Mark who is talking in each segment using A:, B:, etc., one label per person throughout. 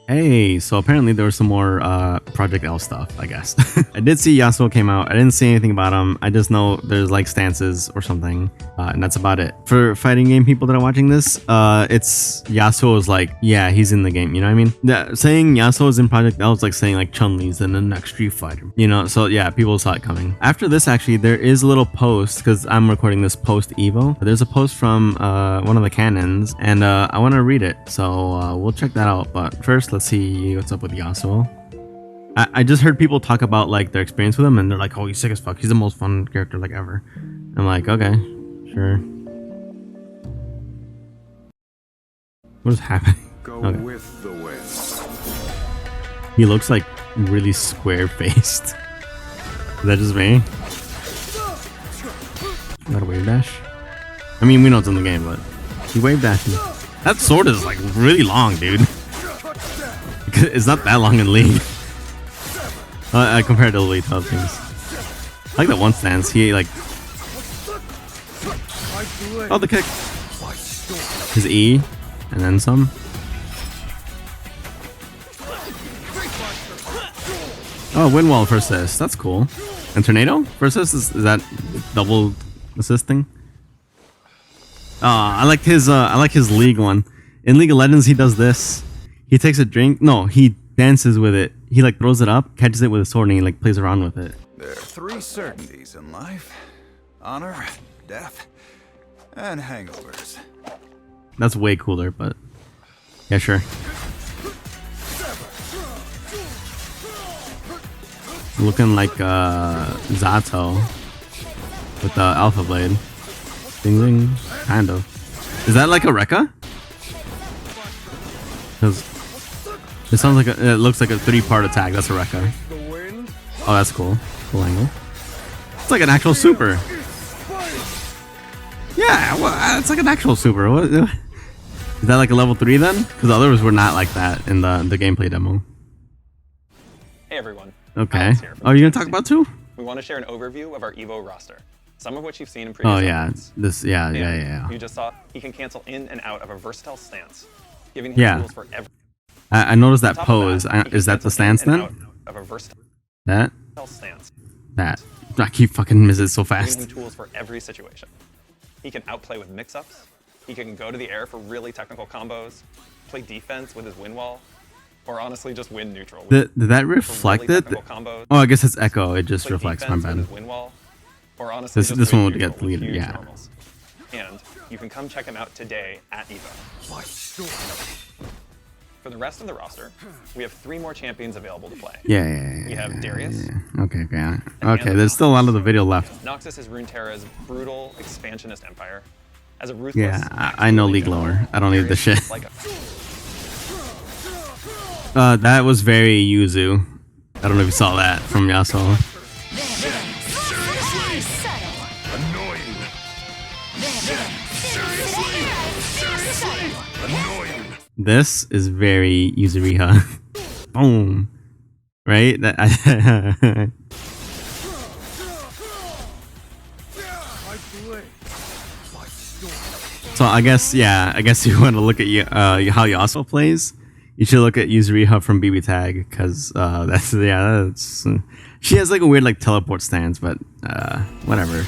A: Hey, so apparently there was some more Project L stuff, I guess. I did see Yasuo came out. I didn't see anything about him. I just know there's like stances or something, and that's about it. For fighting game people that are watching this, it's Yasuo is like, yeah, he's in the game. You know what I mean? Yeah, saying Yasuo is in Project L is like saying like Chun-Li's in the next Street Fighter. You know? So yeah, people saw it coming. After this, actually, there is a little post because I'm recording this post-EVO. There's a post from one of the canons, and I want to read it. So we'll check that out. But first, let's see what's up with Yasuo. I just heard people talk about like their experience with him, and they're like, "Oh, he's sick as fuck. He's the most fun character like ever." I'm like, okay, sure. What is happening?
B: Go
A: Okay.
B: with the wind.
A: He looks like really square-faced. Is that just me? Got a wave dash? I mean, we know it's in the game, but he wave dashing. That sword is like really long, dude. It's not that long in League. I compared to the League top things. I like that one stance. He like, oh, the kick. His E, and then some. Oh, wind wall for assist. That's cool. And tornado for assist is that double assisting? I like his League one. In League of Legends, he does this. He takes a drink. No, he dances with it. He like throws it up, catches it with a sword, and he like plays around with it.
B: There are three certainties in life: honor, death, and hangovers.
A: That's way cooler, but yeah, sure. Looking like Zato with the Alpha Blade. Ding ding, kind of. Is that like a Rekka? Because it sounds like it looks like a 3-part attack. That's a Rekka. Oh, that's cool. Cool angle. It's like an actual super. Yeah, well, it's like an actual super. What? Is that like a level 3 then? Because the others were not like that in the gameplay demo.
C: Hey everyone.
A: Okay. Oh, you're gonna talk about 2?
C: We want to share an overview of our Evo roster. Some of which you've seen in previous
A: episodes. This, yeah.
C: You just saw he can cancel in and out of a versatile stance, giving him tools for every.
A: I noticed that pose. Is that the stance then?
C: Of a versatile
A: that?
C: Stance.
A: That. I keep fucking missing it so fast.
C: Giving him tools for every situation. He can outplay with mix-ups. He can go to the air for really technical combos, play defense with his wind wall, or honestly just win neutral.
A: Did that reflect it? Oh, I guess it's echo. It just reflects. My bad.
C: Or honestly,
A: this one would get deleted. Yeah.
C: Normals. And you can come check him out today at Evo. For the rest of the roster, we have 3 more champions available to play.
A: Yeah.
C: We have Darius.
A: Yeah. Okay. There's still a lot of the video left.
C: Noxus is Runeterra's brutal expansionist empire. As a ruthless.
A: Yeah, I know League lore. I don't need the shit. That was very Yuzu. I don't know if you saw that from Yasuo. This is very Yuzuriha. Boom. Right? So I guess you want to look at how Yasuo plays. You should look at Yuzuriha from BB Tag because that's she has like a weird like teleport stance, but whatever.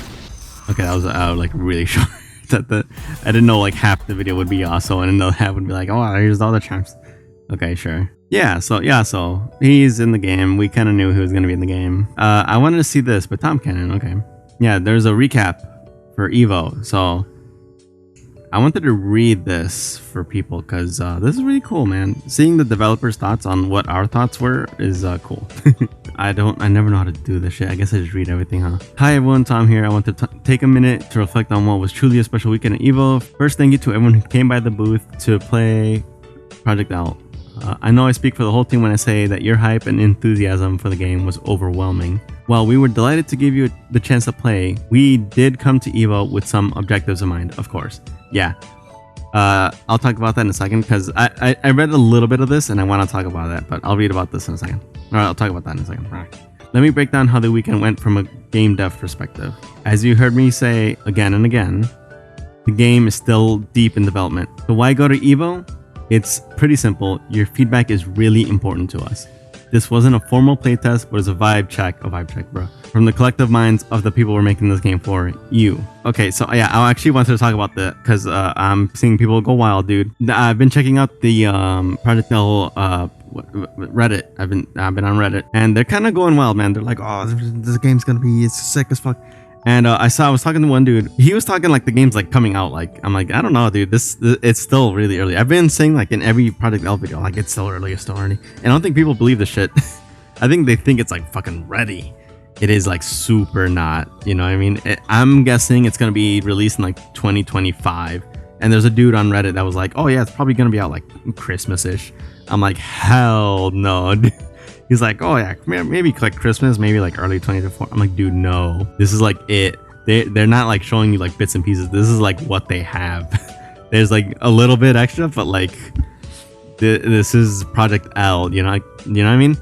A: Okay, that was like really short. I didn't know like half the video would be Yasuo, and another half would be like, oh, here's all the champs. Okay, sure. Yeah, so he's in the game. We kind of knew he was gonna be in the game. I wanted to see this, but Tom Cannon. Okay, yeah, there's a recap for Evo, so I wanted to read this for people because this is really cool, man. Seeing the developers' thoughts on what our thoughts were is cool. I never know how to do this shit. I guess I just read everything, huh? Hi everyone, Tom here. I want to take a minute to reflect on what was truly a special weekend at Evo. First, thank you to everyone who came by the booth to play Project L. I know I speak for the whole team when I say that your hype and enthusiasm for the game was overwhelming. While we were delighted to give you the chance to play, we did come to Evo with some objectives in mind, of course. Yeah. I'll talk about that in a second because I read a little bit of this and I want to talk about that, but I'll read about this in a second. Alright, I'll talk about that in a second. Alright. Let me break down how the weekend went from a game dev perspective. As you heard me say again and again, the game is still deep in development. So why go to Evo? It's pretty simple. Your feedback is really important to us. This wasn't a formal playtest, but it's a vibe check, bro, from the collective minds of the people we're making this game for, you. Okay, so yeah, I actually wanted to talk about that because I'm seeing people go wild, dude. I've been checking out the Project L Reddit. I've been on Reddit, and they're kind of going wild, man. They're like, oh, this game's gonna be, it's sick as fuck. And I was talking to one dude. He was talking like the game's like coming out. Like, I'm like, I don't know, dude. This it's still really early. I've been saying like in every Project L video, like it's still early, And I don't think people believe this shit. I think they think it's like fucking ready. It is like super not. You know what I mean? I'm guessing it's gonna be released in like 2025. And there's a dude on Reddit that was like, oh yeah, it's probably gonna be out like Christmas-ish. I'm like, hell no, dude. He's like, oh yeah, maybe like Christmas, maybe like early 2024. I'm like, dude, no. This is like it. They're not like showing you like bits and pieces. This is like what they have. There's like a little bit extra, but like this is Project L. You know what I mean?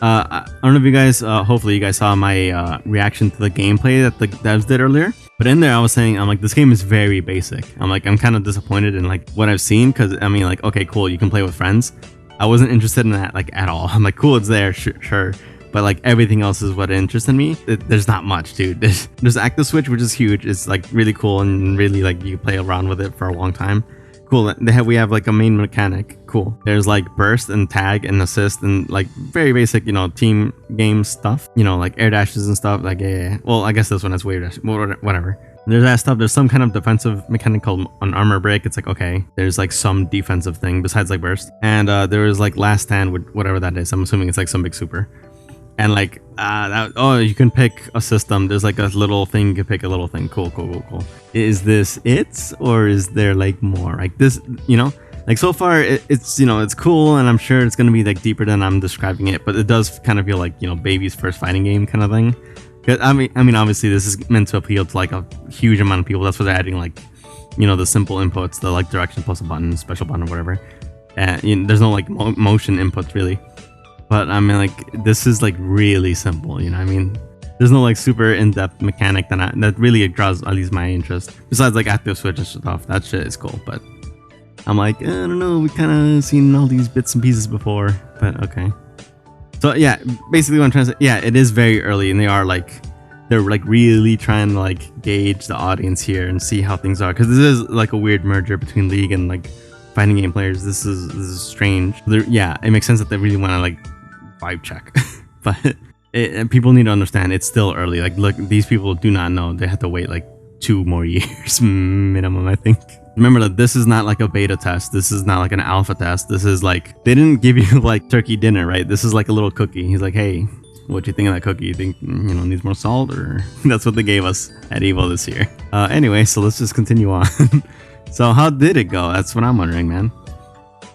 A: I don't know if you guys. Hopefully, you guys saw my reaction to the gameplay that the devs did earlier. But in there, I was saying, I'm like, this game is very basic. I'm like, I'm kind of disappointed in like what I've seen because I mean, like, okay, cool, you can play with friends. I wasn't interested in that like at all. I'm like, cool, it's there, sure. But like everything else is what interested me. There's not much, dude. There's Active Switch, which is huge. It's like really cool and really like you play around with it for a long time. Cool. We have like a main mechanic. Cool. There's like burst and tag and assist and like very basic, you know, team game stuff. You know, like air dashes and stuff. Like yeah. Well, I guess this one has wave dash. Whatever. There's that stuff. There's some kind of defensive mechanic called an armor break. It's like, okay, there's like some defensive thing besides like burst. And there is like last stand with whatever that is. I'm assuming it's like some big super. And like, you can pick a system. There's like a little thing. You can pick a little thing. Cool. Is this it? Or is there like more? Like this, you know, like so far it's, you know, it's cool. And I'm sure it's going to be like deeper than I'm describing it. But it does kind of feel like, you know, baby's first fighting game kind of thing. I mean, obviously this is meant to appeal to like a huge amount of people. That's why they're adding like, you know, the simple inputs, the like direction plus a button, special button, or whatever. And you know, there's no like motion inputs really. But I mean, like this is like really simple. You know what I mean? There's no like super in-depth mechanic that really draws at least my interest. Besides like Active Switch and stuff, that shit is cool. But I'm like, I don't know. We kind of seen all these bits and pieces before, but okay. So yeah, basically what I'm trying to say, yeah, it is very early and they're like really trying to like gauge the audience here and see how things are. Cause this is like a weird merger between League and like fighting game players. This is strange. Yeah, it makes sense that they really want to like vibe check, but and people need to understand it's still early. Like look, these people do not know. They have to wait like 2 more years minimum, I think. Remember that this is not like a beta test. This is not like an alpha test. This is like, they didn't give you like turkey dinner, right? This is like a little cookie. He's like, hey, what you think of that cookie? You think, you know, needs more salt? Or that's what they gave us at Evo this year. Anyway, so let's just continue on. So how did it go? That's what I'm wondering, man.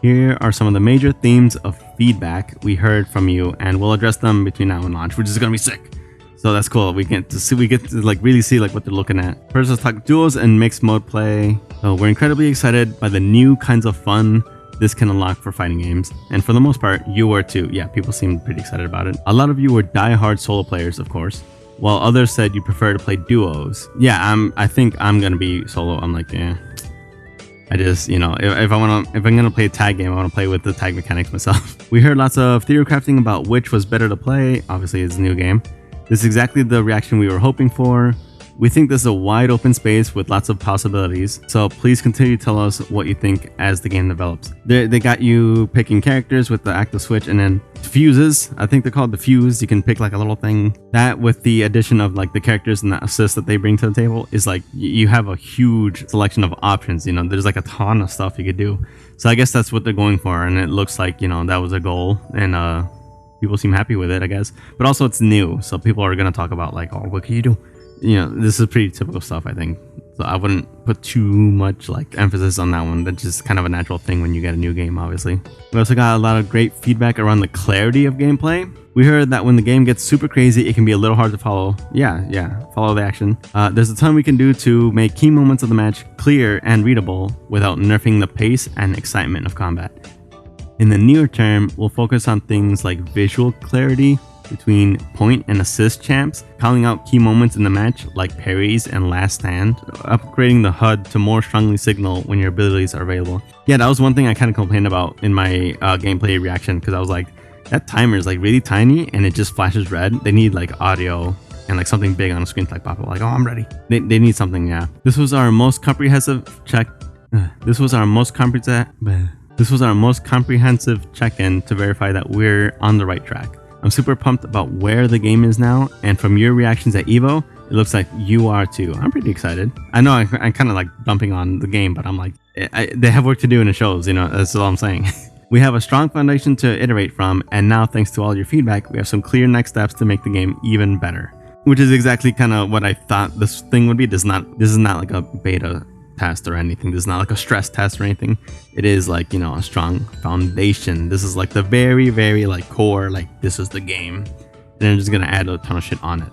A: Here are some of the major themes of feedback we heard from you, and we'll address them between now and launch, which is going to be sick. So that's cool. We get to like really see like what they're looking at. First, let's talk duos and mixed mode play. So we're incredibly excited by the new kinds of fun this can unlock for fighting games. And for the most part, you were too. Yeah, people seemed pretty excited about it. A lot of you were die-hard solo players, of course, while others said you prefer to play duos. Yeah, I think I'm gonna be solo. I'm like, yeah. I just, you know, if I'm gonna play a tag game, I want to play with the tag mechanics myself. We heard lots of theory crafting about which was better to play. Obviously, it's a new game. This is exactly the reaction we were hoping for. We think this is a wide open space with lots of possibilities, so please continue to tell us what you think as the game develops. They got you picking characters with the active switch and then fuses. I think they're called the fuse. You can pick like a little thing. That with the addition of like the characters and the assists that they bring to the table is like you have a huge selection of options. You know, there's like a ton of stuff you could do. So I guess that's what they're going for, and it looks like, you know, that was a goal, and people seem happy with it, I guess. But also it's new, so people are gonna talk about like, oh, what can you do? You know, this is pretty typical stuff, I think. So I wouldn't put too much like emphasis on that one. That's just kind of a natural thing when you get a new game, obviously. We also got a lot of great feedback around the clarity of gameplay. We heard that when the game gets super crazy, it can be a little hard to follow. Follow the action. There's a ton we can do to make key moments of the match clear and readable without nerfing the pace and excitement of combat. In the near term, we'll focus on things like visual clarity between point and assist champs, calling out key moments in the match like parries and last stand, upgrading the HUD to more strongly signal when your abilities are available. Yeah, that was one thing I kind of complained about in my gameplay reaction, because I was like, that timer is like really tiny and it just flashes red. They need like audio and like something big on the screen to like pop up like, oh, I'm ready. They need something, yeah. This was our most comprehensive check-in to verify that we're on the right track. I'm super pumped about where the game is now, and from your reactions at EVO, it looks like you are too. I'm pretty excited. I know I'm kind of like dumping on the game, but I'm like, they have work to do and it shows, you know, that's all I'm saying. We have a strong foundation to iterate from, and now thanks to all your feedback, we have some clear next steps to make the game even better. Which is exactly kind of what I thought this thing would be. This is not like a beta test or anything. This is not like a stress test or anything. It is like, you know, a strong foundation. This is like the very, very like core, like this is the game. And they're just gonna add a ton of shit on it,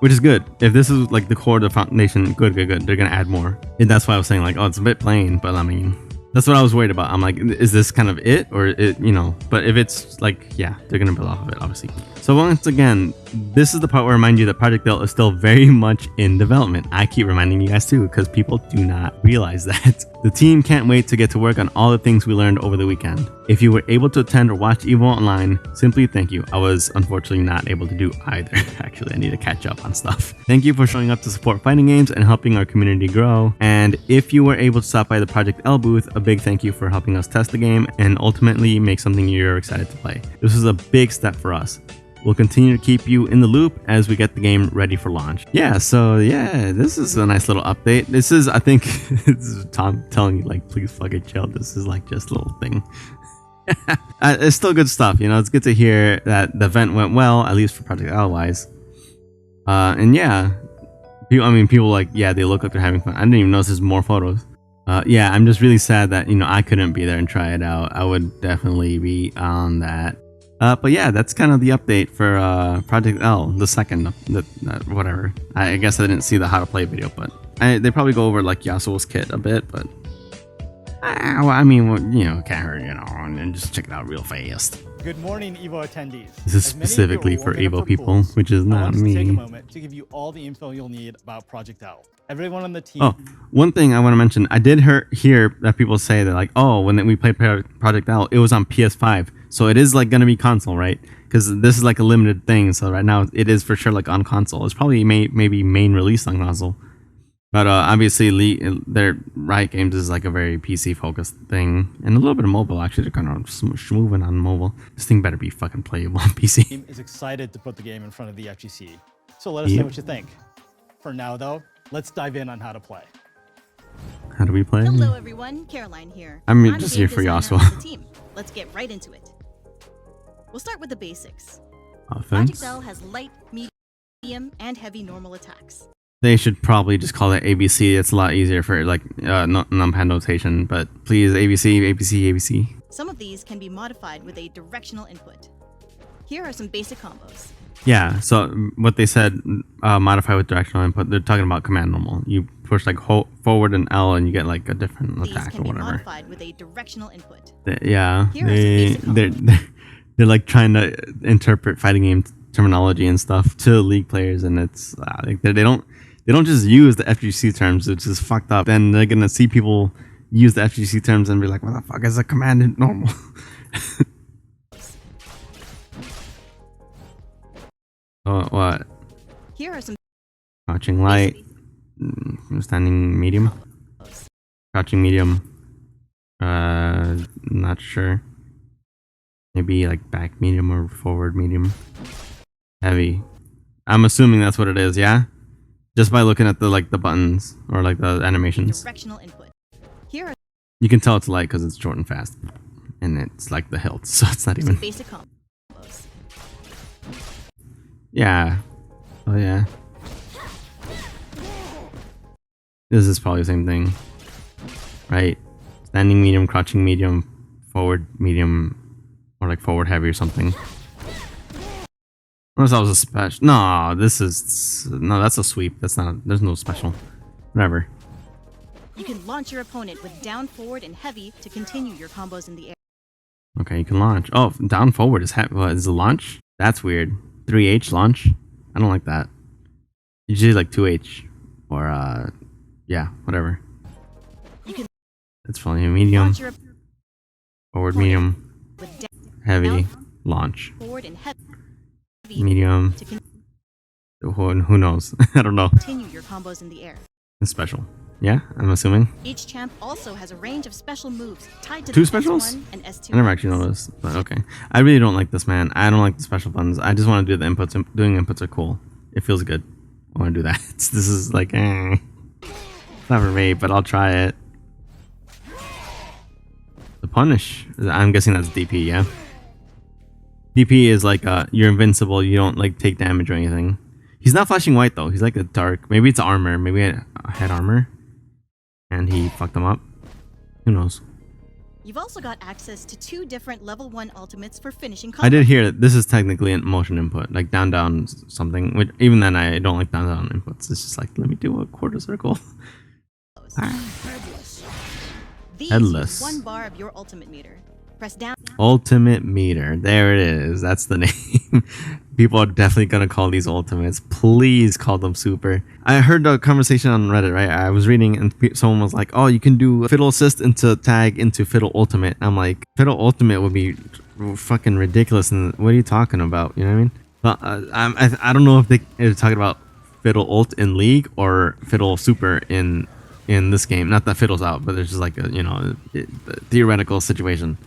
A: which is good. If this is like the core of the foundation, good. They're gonna add more. And that's why I was saying like, oh, it's a bit plain, but I mean, that's what I was worried about. I'm like, is this kind of it, or it, you know? But if it's like, yeah, they're gonna build off of it, obviously. So once again, this is the part where I remind you that Project L is still very much in development. I keep reminding you guys too, because people do not realize that. The team can't wait to get to work on all the things we learned over the weekend. If you were able to attend or watch EVO online, simply thank you. I was unfortunately not able to do either. Actually, I need to catch up on stuff. Thank you for showing up to support fighting games and helping our community grow. And if you were able to stop by the Project L booth, a big thank you for helping us test the game and ultimately make something you're excited to play. This was a big step for us. We'll continue to keep you in the loop as we get the game ready for launch. Yeah, so yeah, this is a nice little update. This is, I think, this is Tom telling you, like, please fucking chill. This is like just a little thing. It's still good stuff, you know. It's good to hear that the event went well, at least for Project L wise. And yeah, people like, yeah, they look like they're having fun. I didn't even notice there's more photos. Yeah, I'm just really sad that, you know, I couldn't be there and try it out. I would definitely be on that. But yeah, that's kind of the update for Project L, the second, whatever. I guess I didn't see the how to play video, but they probably go over like Yasuo's kit a bit, but well, I mean, well, you know, can't hurt, you know, and just check it out real fast.
D: Good morning, EVO attendees.
A: This is specifically for EVO people, which is not me.
D: Take a moment to give you all the info you'll need about Project L. Everyone on the team.
A: Oh, one thing I want to mention, I did hear that people say that like, oh, when we played Project L, it was on PS5. So it is like going to be console, right? Because this is like a limited thing. So right now it is for sure like on console. It's probably maybe main release on console. But obviously their Riot Games is like a very PC focused thing. And a little bit of mobile, actually. They're kind of moving on mobile. This thing better be fucking playable on PC.
D: Team is excited to put the game in front of the FGC. So let us know what you think. For now though, let's dive in on how to play.
A: How do we play?
E: Hello everyone, Caroline here.
A: I'm just here for Yasuo.
E: Let's get right into it. We'll start with the basics.
A: Offense.
E: Project L has light, medium, and heavy normal attacks.
A: They should probably just call it ABC. It's a lot easier for like numpad notation, but please ABC, ABC, ABC.
E: Some of these can be modified with a directional input. Here are some basic combos.
A: Yeah, so what they said, modify with directional input, they're talking about command normal. You push like forward and L and you get like a different attack or whatever. These can be
E: modified with a directional input.
A: They're like trying to interpret fighting game terminology and stuff to League players, and it's like they don't just use the FGC terms, which is fucked up. Then they're gonna see people use the FGC terms and be like, what the fuck is a command normal? Oh, what?
E: Here are some
A: crouching light, standing medium, crouching medium. Not sure. Maybe like back medium or forward medium. Heavy. I'm assuming that's what it is. Yeah. Just by looking at the like the buttons or like the animations.
E: Directional input. Here are
A: you can tell it's light because it's short and fast, and it's like the hilt, so it's not even
E: basic combos.
A: Yeah. Oh yeah. This is probably the same thing. Right? Standing medium, crouching medium, forward medium, or like forward heavy or something. Unless that was a special. No, that's a sweep. That's not, there's no special. Whatever.
E: You can launch your opponent with down, forward, and heavy to continue your combos in the air.
A: Okay, you can launch. Oh, down forward is a launch? That's weird. 3H launch. I don't like that. Usually like 2H or yeah, whatever.
E: You can
A: It's fine. Medium,
E: launch your
A: forward, medium,
E: with
A: heavy, launch,
E: forward and heavy
A: medium.
E: to
A: Who knows? I don't know.
E: continue your combos in the air.
A: It's special. Yeah, I'm assuming.
E: Each champ also has a range of special moves tied to
A: Two
E: the
A: specials?
E: S1 and S2
A: I never actually
E: buttons.
A: noticed, but okay. I really don't like this, man. I don't like the special buttons. I just want to do the inputs. Doing inputs are cool. It feels good. I want to do that. This is like, it's not for me, but I'll try it. The punish. I'm guessing that's DP, yeah? DP is like, you're invincible. You don't like take damage or anything. He's not flashing white though. He's like a dark. Maybe it's armor. Maybe a head armor. And he fucked them up. Who knows?
E: You've also got access to 2 different level 1 ultimates for finishing combos.
A: I did hear that this is technically a motion input, like down something. Which even then, I don't like down inputs. It's just like, let me do a quarter circle.
E: These
A: Headless.
E: use 1 bar of your ultimate meter. Press down.
A: Ultimate meter. There it is. That's the name. People are definitely going to call these ultimates. Please call them super. I heard a conversation on Reddit, right? I was reading and someone was like, oh, you can do Fiddle Assist into tag into Fiddle Ultimate. I'm like, Fiddle Ultimate would be fucking ridiculous. And what are you talking about? You know what I mean? But I don't know if they're talking about Fiddle Ult in League or Fiddle Super in this game. Not that Fiddle's out, but there's just like a, a theoretical situation.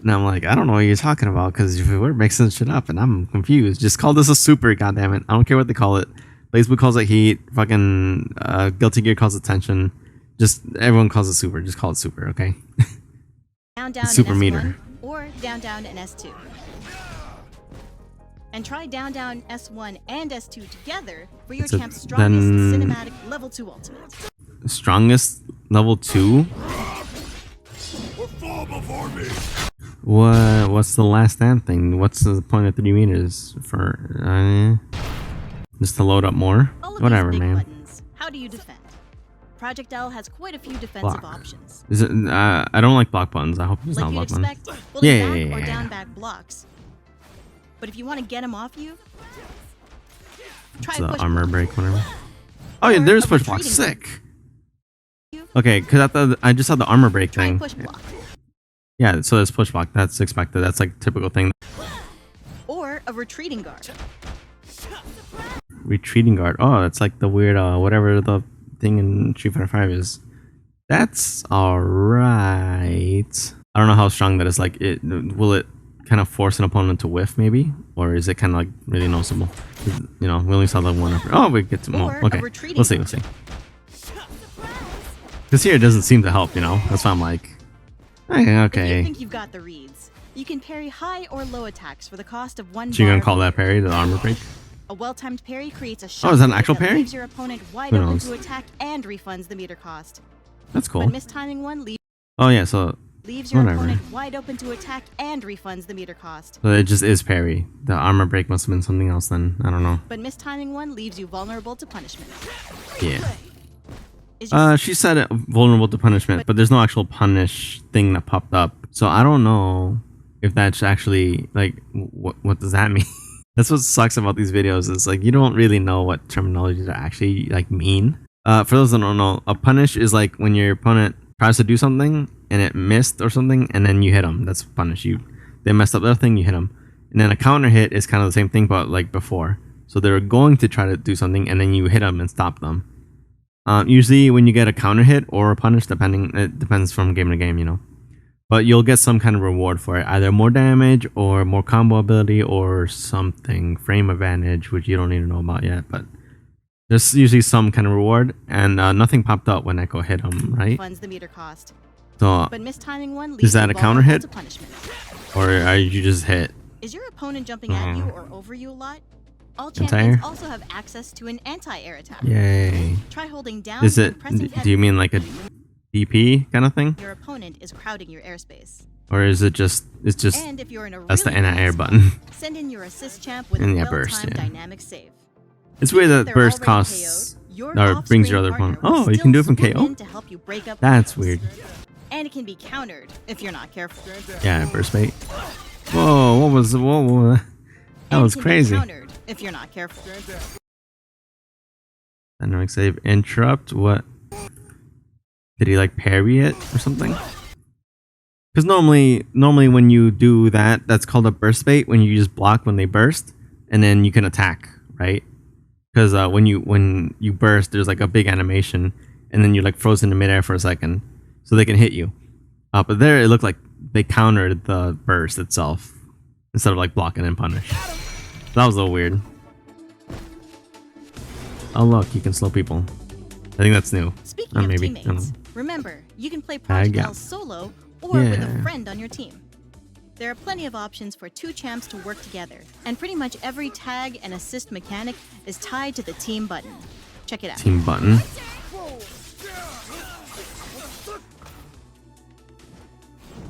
A: And I'm like, I don't know what you're talking about because we're mixing shit up and I'm confused. Just call this a super, goddammit. I don't care what they call it. Facebook calls it heat. Fucking Guilty Gear calls it tension. Just everyone calls it super. Just call it super, okay?
E: Down, down,
A: Super
E: and S1,
A: meter.
E: or down, down, and S2. And try down, down, S1 and S2 together for your champ's strongest cinematic level 2 ultimate.
A: Strongest level 2? What's the last stand thing? What's the point of 3 meters for? Just to load up more?
E: All of
A: Whatever,
E: these big
A: man.
E: buttons. How do you defend? Project L has quite a few defensive
A: Block.
E: options.
A: Is it? I don't like block buttons. I hope it's
E: Like
A: not
E: you'd
A: block buttons.
E: expect, holding
A: Yeah,
E: back
A: yeah,
E: or
A: yeah.
E: down back blocks. But if you want to get him off you, try
A: It's the
E: push
A: armor
E: block.
A: break, whatever. Oh yeah,
E: Or
A: there's
E: a
A: push block.
E: retreating
A: Sick. Okay, because I just saw the armor break
E: Try
A: thing.
E: push block.
A: Yeah, so there's push block. That's expected. That's like typical thing.
E: Or a retreating guard.
A: Retreating guard. Oh, that's like the weird whatever the thing in Street Fighter 5 is. That's alright. I don't know how strong that is. Like, will it kind of force an opponent to whiff, maybe? Or is it kind of like really noticeable? We only saw the one. Oh, we get to more.
E: Or a
A: Okay,
E: retreating
A: we'll see. Because here it doesn't seem to help, That's why I'm like,
E: If you
A: okay.
E: think you've got the reads, you can parry high or low attacks for the cost of 1
A: So you're
E: bar
A: gonna call
E: of
A: that parry the armor break?
E: A well-timed parry creates a
A: Oh, is
E: shot
A: that an actual
E: that
A: parry?
E: leaves your opponent wide
A: Who
E: open
A: knows?
E: to attack and refunds the meter cost.
A: That's cool.
E: But mistiming one
A: Oh yeah, so
E: leaves your
A: whatever.
E: opponent wide open to attack and refunds the meter cost.
A: it just is parry. The armor break must have been something else then. I don't know.
E: But mistiming one leaves you vulnerable to punishment.
A: Yeah.
E: Is your
A: She said it vulnerable to punishment, but there's no actual punish thing that popped up. So I don't know if that's actually like what does that mean? That's what sucks about these videos. Is like you don't really know what terminologies are actually like mean. For those that don't know, a punish is like when your opponent tries to do something and it missed or something, and then you hit them. That's punish. They messed up their thing, you hit them, and then a counter hit is kind of the same thing, but like before. So they're going to try to do something, and then you hit them and stop them. Usually when you get a counter hit or a punish, it depends from game to game, But you'll get some kind of reward for it, either more damage or more combo ability or something, frame advantage, which you don't need to know about yet. But there's usually some kind of reward, and nothing popped up when Echo hit him, right?
E: funds the meter cost.
A: So,
E: But mistiming one leaves
A: is that
E: you
A: a counter
E: vulnerable
A: hit?
E: to punishment.
A: or are you just hit?
E: Is your opponent jumping at you or over you a lot? All
A: Anti-air?
E: champions also have access to an anti-air attack.
A: Yay!
E: Try holding down
A: Is
E: and
A: it?
E: pressing
A: Do you mean like a DP kind of thing,
E: your opponent is crowding your airspace.
A: or is it just? It's just
E: And if you're in a
A: that's the
E: really bad
A: anti-air
E: spot,
A: button.
E: send in your assist champ with
A: And
E: a
A: yeah,
E: well-timed
A: burst, yeah.
E: dynamic save.
A: It's weird
E: If
A: that
E: they're
A: burst
E: already
A: costs
E: KO'd, your
A: or brings your
E: off-screen
A: other opponent.
E: partner will
A: Oh, you can do it
E: still
A: from
E: swoop
A: KO.
E: in to help you break up
A: That's
E: battles.
A: weird.
E: And it can be countered if you're not careful.
A: Yeah, burst bait. Whoa! What was? Whoa! That
E: And
A: was
E: it can be
A: crazy.
E: countered if you're not careful.
A: Dynamic save interrupt. What? Did he like parry it or something? Because normally when you do that, that's called a burst bait. When you just block when they burst, and then you can attack, right? Because when you burst, there's like a big animation, and then you're like frozen in midair for a second, so they can hit you. But there, it looked like they countered the burst itself instead of like blocking and punish. That was a little weird. Oh look, you can slow people. I think that's new.
E: Speaking of
A: maybe.
E: teammates, remember, you can play projectiles solo or with a friend on your team. There are plenty of options for two champs to work together, and pretty much every tag and assist mechanic is tied to the team button. Check it out.
A: Team button.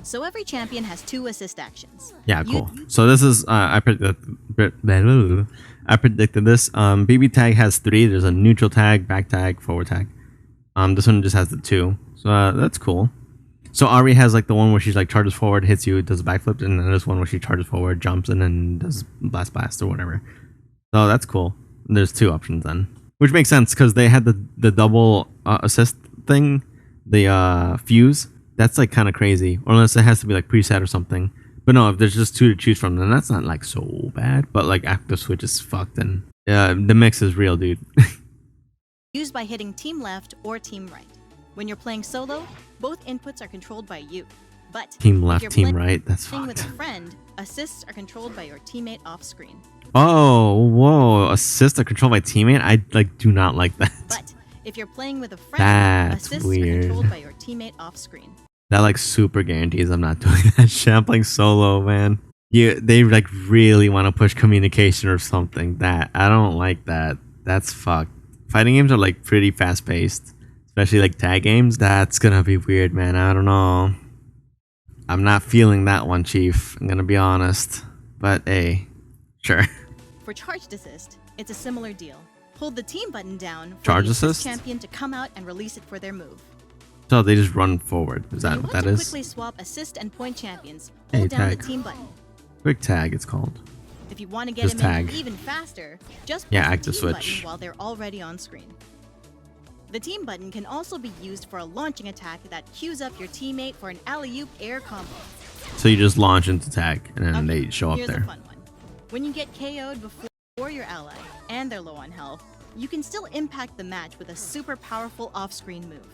E: So every champion has 2 assist actions.
A: Yeah, cool. So this is I predicted this. BB tag has 3. There's a neutral tag, back tag, forward tag. This one just has the 2. So that's cool. So Ari has like the one where she like charges forward, hits you, does a backflip, and then there's one where she charges forward, jumps, and then does blast or whatever. So that's cool. There's 2 options then, which makes sense because they had the double assist thing, the fuse. That's like kind of crazy, or unless it has to be like preset or something. But no, if there's just 2 to choose from, then that's not like so bad. But like active switch is fucked, and the mix is real, dude.
E: Used by hitting team left or team right. When you're playing solo, both inputs are controlled by you. But
A: Team
E: if
A: left,
E: you're
A: team right. That's
E: playing with
A: fucked.
E: a friend, assists are controlled by your teammate off screen.
A: Oh, whoa! Assists are controlled by teammate. I like do not like that.
E: But if you're playing with a friend,
A: That's
E: assists
A: weird.
E: are controlled by your teammate off screen.
A: That like super guarantees I'm not doing that shit. I'm playing solo, man. They like really want to push communication or something. That I don't like that. That's fucked. Fighting games are like pretty fast paced, especially like tag games. That's gonna be weird, man. I don't know. I'm not feeling that one, Chief. I'm gonna be honest. But hey, sure.
E: For charged assist, it's a similar deal. Hold the team button down for
A: Charge
E: the
A: assist?
E: champion to come out and release it for their move.
A: So they just run forward. Is that
E: If you
A: what
E: want
A: that
E: to
A: is?
E: quickly swap assist and point champions,
A: Hey,
E: hold down
A: tag.
E: the team button.
A: Quick tag, it's called.
E: If you want to get
A: Just
E: him
A: tag.
E: in even faster, just
A: Yeah,
E: press
A: active
E: the team
A: switch.
E: button while they're already on screen. The team button can also be used for a launching attack that queues up your teammate for an alley-oop air combo.
A: So you just launch into tag, and then
E: Okay,
A: they show up
E: here's
A: there.
E: a fun one. When you get KO'd before your ally, and they're low on health, you can still impact the match with a super powerful off-screen move.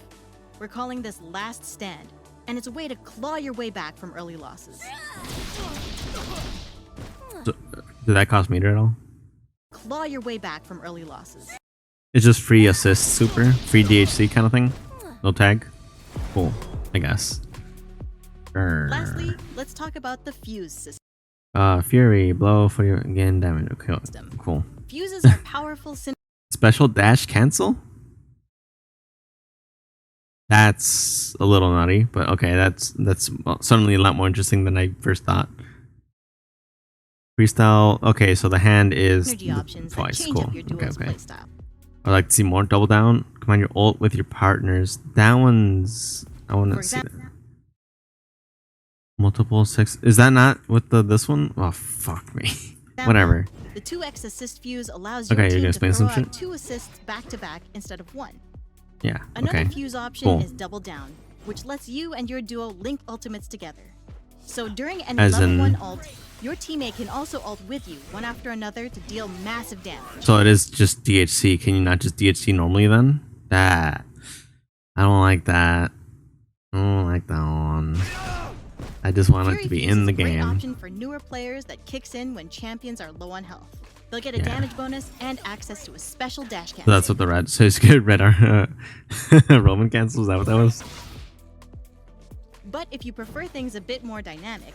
E: We're calling this Last Stand, and it's a way to claw your way back from early losses.
A: So, did that cost meter at all?
E: Claw your way back from early losses.
A: It's just free assist, super free DHC kind of thing. No tag. Cool, I guess.
E: Lastly, let's talk about the fuse system.
A: Fury blow for your again damage. Okay, cool.
E: Fuses are powerful
A: Special dash cancel. That's a little nutty, but okay, that's certainly a lot more interesting than I first thought. Freestyle. Okay, so the hand is
E: energy options that
A: twice.
E: change
A: Cool.
E: up your
A: Okay,
E: duel's
A: okay.
E: playstyle.
A: I'd like to see more double down. Combine your ult with your partners. That one's. I want
E: For
A: to see that.
E: example,
A: Multiple 6. Is that not with this one? Oh fuck me. Whatever.
E: the 2x assist fuse allows
A: Okay,
E: your
A: you're
E: team
A: gonna
E: to
A: explain
E: throw
A: some
E: out
A: shit?
E: 2 assists back to back instead of 1.
A: Yeah.
E: Another
A: Okay.
E: fuse option
A: Cool.
E: is double down, which lets you and your duo link ultimates together. So during any
A: As
E: level
A: in-
E: 1 ult, your teammate can also ult with you one after another to deal massive damage.
A: So it is just DHC. Can you not just DHC normally then? That. I don't like that. I don't like that one. I just want it
E: Fury
A: to be
E: Fuse
A: in
E: is
A: the
E: a great
A: game.
E: option for newer players that kicks in when champions are low on health. They'll get a
A: Yeah.
E: damage bonus and access to a special dash
A: So
E: cancel.
A: that's what the red. So it's good. Red Roman cancel. Is that what that was?
E: But if you prefer things a bit more dynamic,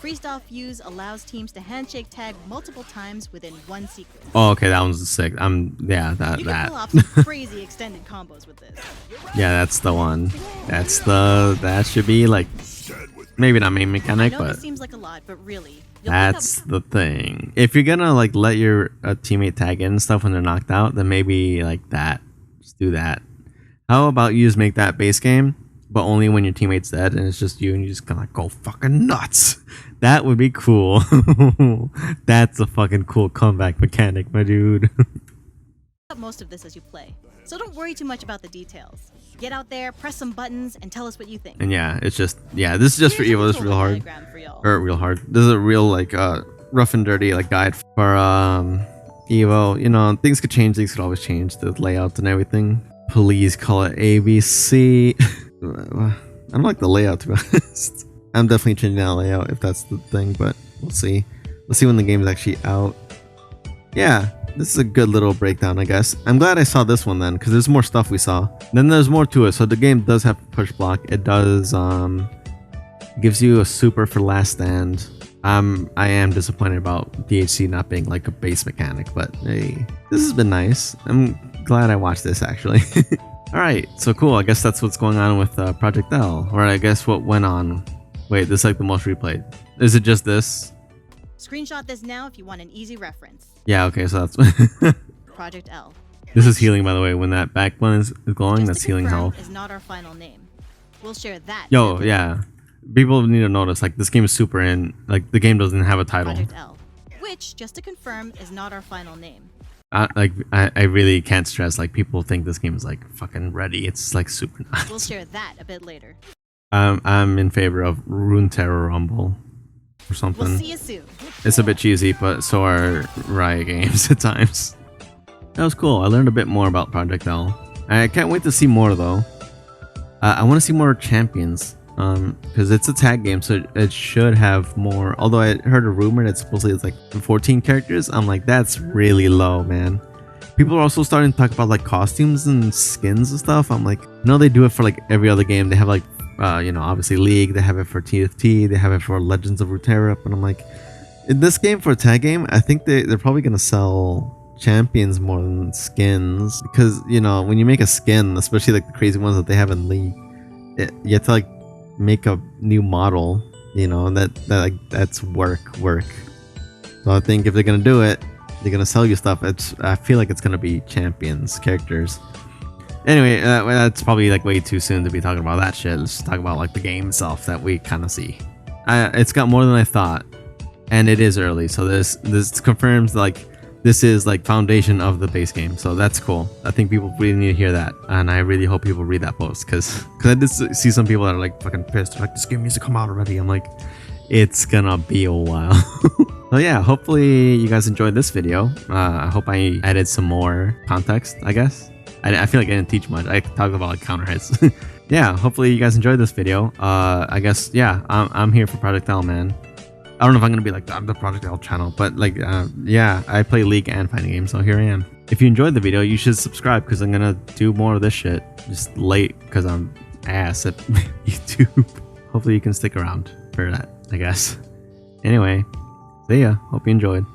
E: Freestyle Fuse allows teams to handshake tag multiple times within one sequence.
A: Oh, okay. That one's sick. Yeah. That.
E: You can pull off some crazy extended combos with this.
A: Yeah, that's the one. That should be like maybe not main
E: I
A: mechanic,
E: know
A: but
E: this seems like a lot, but really, you'll
A: that's
E: pick up
A: the thing. If you're gonna like let your teammate tag in and stuff when they're knocked out, then maybe like that. Just do that. How about you just make that base game but only when your teammate's dead and it's just you and you just kind of go fucking nuts. That would be cool. That's a fucking cool comeback mechanic, my dude.
E: Most of this as you play, so don't worry too much about the details. Get out there, press some buttons, and tell us what you think.
A: And yeah, it's just, yeah, this is just for
E: Here's a
A: Evo. This is real hard.
E: diagram for y'all.
A: Or real hard. This is a real, like, rough and dirty, like, guide for, Evo. You know, things could change. Things could always change. The layout and everything. Please call it ABC. I don't like the layout, to be honest. I'm definitely changing that layout if that's the thing, but we'll see. We'll see when the game is actually out. Yeah. This is a good little breakdown, I guess. I'm glad I saw this one then, because there's more stuff we saw. Then there's more to it. So the game does have push block. It does gives you a super for last stand. I am disappointed about DHC not being like a base mechanic, but hey, this has been nice. I'm glad I watched this actually. All right, so cool. I guess that's what's going on with Project L, or I guess what went on. Wait, this is like the most replayed. Is it just this?
E: Screenshot this now if you want an easy reference.
A: Yeah, okay, so that's
E: Project L.
A: This is healing, by the way. When that back one is glowing,
E: Just
A: that's
E: to
A: healing
E: confirm,
A: health.
E: is not our final name. We'll share that.
A: Yo, yeah. People need to notice, like, this game is super in. Like, the game doesn't have a title.
E: Project L, which, just to confirm, is not our final name.
A: I really can't stress, like, people think this game is, like, fucking ready. It's, like, super nuts.
E: We'll share that a bit later.
A: I'm in favor of Runeterra Rumble or something.
E: We'll see you soon.
A: It's a bit cheesy, but so are Riot Games at times. That was cool. I learned a bit more about Project L. I can't wait to see more, though. I want to see more champions. Because it's a tag game, so it should have more. Although I heard a rumor that supposedly it's like 14 characters. I'm like, that's really low, man. People are also starting to talk about like costumes and skins and stuff. I'm like, no, they do it for like every other game. They have like, you know, obviously League. They have it for TFT. They have it for Legends of Runeterra. But I'm like, in this game, for a tag game, I think they're probably gonna sell champions more than skins, because you know, when you make a skin, especially like the crazy ones that they have in League, you have to like make a new model, you know, and that's work. So I think if they're gonna do it, they're gonna sell you stuff. I feel like it's gonna be champions characters. Anyway, that's probably like way too soon to be talking about that shit. Let's just talk about like the game itself that we kind of see. It's got more than I thought, and it is early, so this confirms like this is like foundation of the base game, so that's cool. I think people really need to hear that, and I really hope people read that post, because I did see some people that are like fucking pissed, like, this game needs to come out already. I'm like, it's gonna be a while. So yeah, hopefully you guys enjoyed this video. I hope I added some more context, I guess. I feel like I didn't teach much. I talked about like counter hits. Yeah, hopefully you guys enjoyed this video. I guess, yeah, I'm here for Project L, man. I don't know if I'm gonna be like the Project L channel, but like, yeah, I play League and fighting games, so here I am. If you enjoyed the video, you should subscribe, because I'm gonna do more of this shit just late, because I'm ass at YouTube. Hopefully you can stick around for that, I guess. Anyway, see ya. Hope you enjoyed.